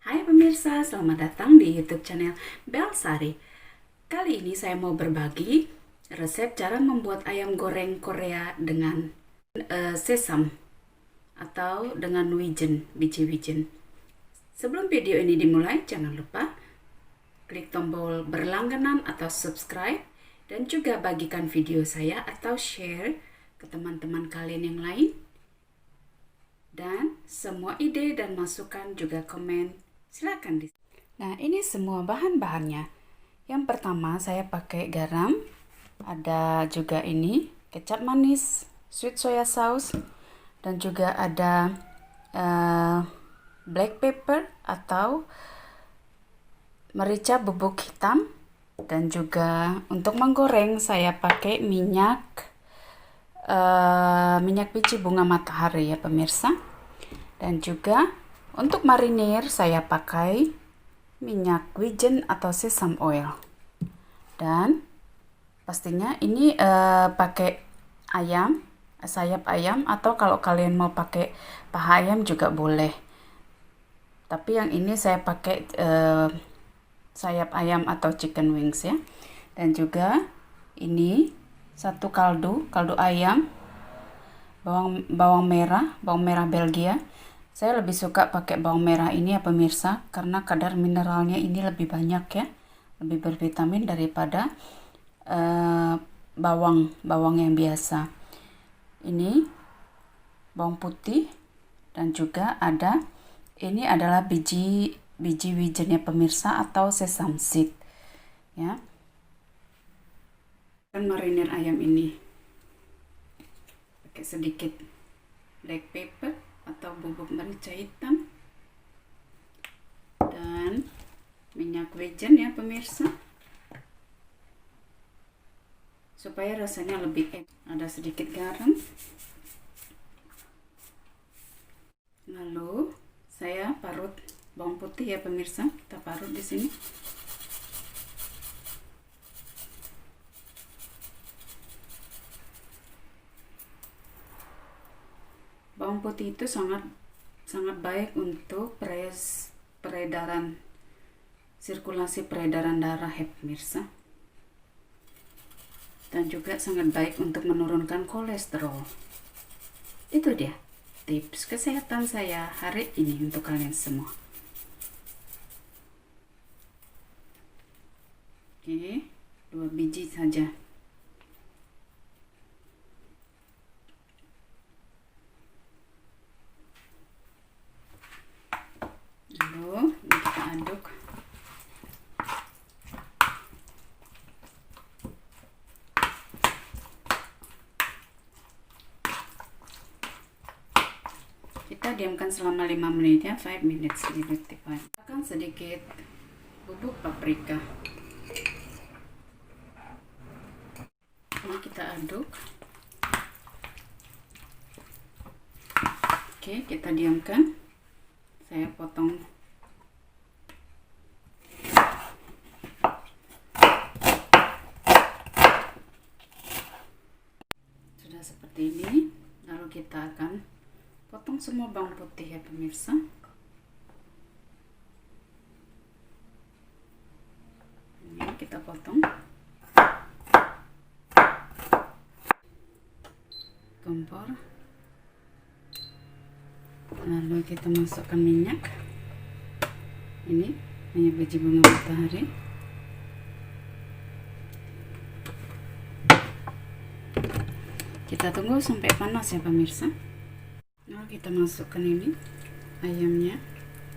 Hai pemirsa, selamat datang di YouTube channel Belsari. Kali ini saya mau berbagi resep cara membuat ayam goreng Korea dengan sesam atau dengan wijen, biji wijen. Sebelum video ini dimulai, jangan lupa klik tombol berlangganan atau subscribe dan juga bagikan video saya atau share ke teman-teman kalian yang lain. Dan semua ide dan masukan juga komen silakan. Nah, ini semua bahan-bahannya. Yang pertama saya pakai garam, ada juga ini kecap manis, sweet soya sauce, dan juga ada black pepper atau merica bubuk hitam, dan juga untuk menggoreng saya pakai minyak biji bunga matahari ya pemirsa. Dan juga untuk marinir saya pakai minyak wijen atau sesame oil. Dan pastinya ini pakai ayam, sayap ayam, atau kalau kalian mau pakai paha ayam juga boleh. Tapi yang ini saya pakai sayap ayam atau chicken wings ya. Dan juga ini satu kaldu ayam, bawang merah Belgia. Saya lebih suka pakai bawang merah ini ya pemirsa, karena kadar mineralnya ini lebih banyak ya, lebih bervitamin daripada bawang yang biasa. Ini bawang putih, dan juga ada ini adalah biji wijennya pemirsa atau sesame seed ya. Dan marinir ayam ini pakai sedikit black pepper atau bubuk merica hitam dan minyak wijen ya pemirsa, supaya rasanya lebih enak. Ada sedikit garam. Lalu saya parut bawang putih ya pemirsa, kita parut di sini. Bawang putih itu sangat baik untuk sirkulasi peredaran darah ya pemirsa. Dan juga sangat baik untuk menurunkan kolesterol. Itu dia tips kesehatan saya hari ini untuk kalian semua. Oke, 2 biji saja. Lalu ini kita aduk. Kita diamkan selama 5 menit ya, 5 minutes dibutuhkan. Akan sedikit bubuk paprika. Ini kita aduk. Oke, kita diamkan. Saya potong sudah seperti ini. Lalu kita akan potong semua bawang putih ya pemirsa. Ini kita potong. Kompor. Lalu kita masukkan minyak. Ini minyak biji bunga matahari. Kita tunggu sampai panas ya pemirsa. Nah, kita masukkan ini ayamnya,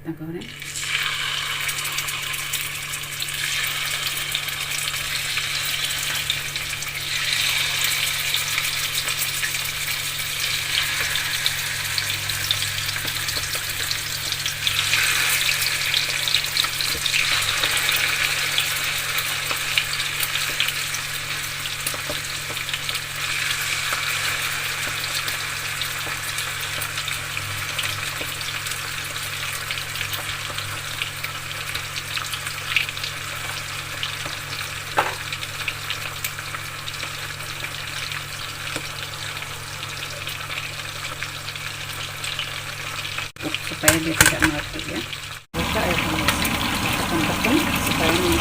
kita goreng. supaya dia tidak mati ya. merata ya pemirsa. Tekan-tekan supaya ini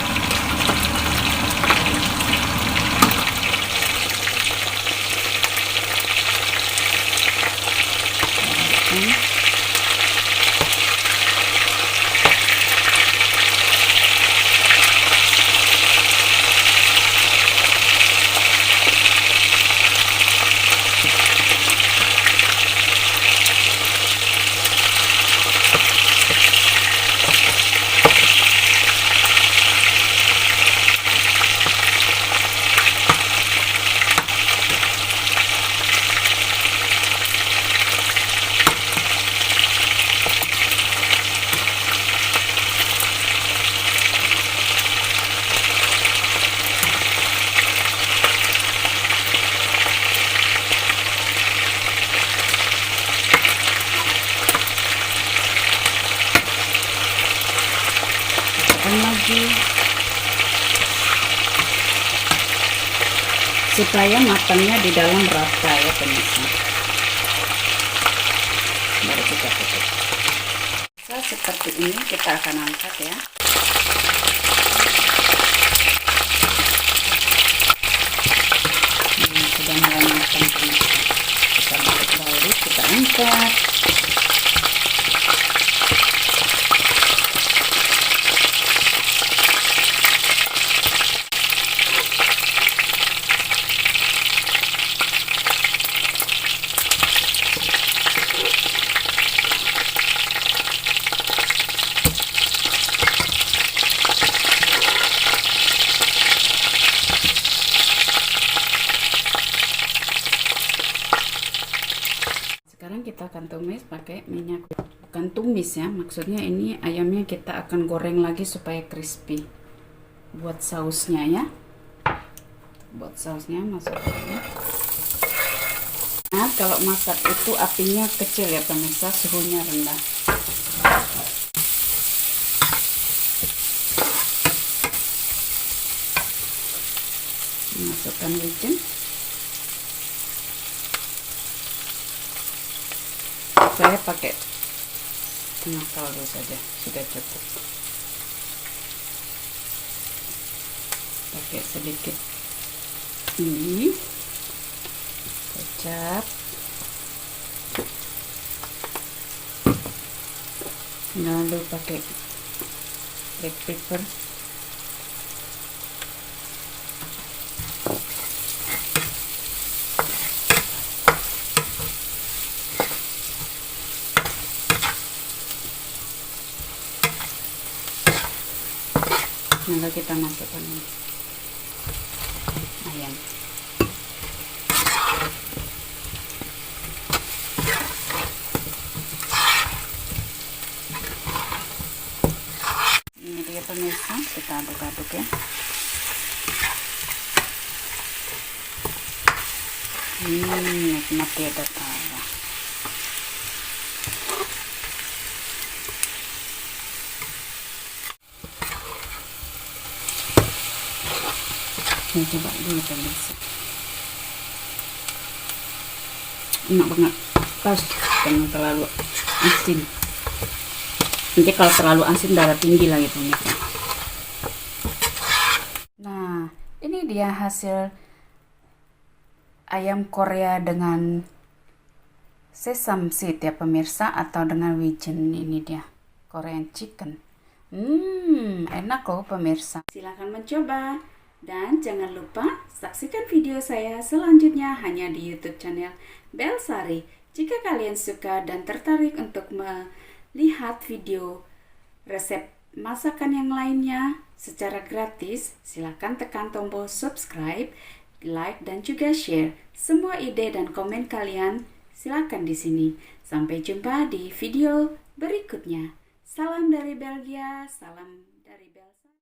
lagi supaya matangnya di dalam rata ya pemirsa. Baru kita tutup. Seperti ini kita akan angkat ya. Sudah mulai matang pemirsa. Kita balik, kita angkat. Sekarang kita akan tumis pakai minyak. Bukan tumis ya, maksudnya ini ayamnya kita akan goreng lagi supaya crispy. Buat sausnya ya. Buat sausnya masukkan. Nah, kalau masak itu apinya kecil ya pemirsa, suhunya rendah. Masukkan wijen. Saya pakai setengah kaldu saja, sudah cukup. Pakai sedikit ini kecap, lalu pakai black pepper, lalu kita masukkan ayam. Ini dia pemirsa, kita aduk-aduk ya. Nikmat ya tawa. Ini coba dulu pemirsa. Enak banget, pas, jangan terlalu asin. Nanti kalau terlalu asin darah tinggi lagi pemirsa. Nah, ini dia hasil ayam Korea dengan sesame seed ya pemirsa, atau dengan wijen. Ini dia Korean chicken. Enak loh pemirsa. Silahkan mencoba. Dan jangan lupa saksikan video saya selanjutnya hanya di YouTube channel Belsari. Jika kalian suka dan tertarik untuk melihat video resep masakan yang lainnya secara gratis, silahkan tekan tombol subscribe, like, dan juga share. Semua ide dan komen kalian silahkan di sini. Sampai jumpa di video berikutnya. Salam dari Belgia, salam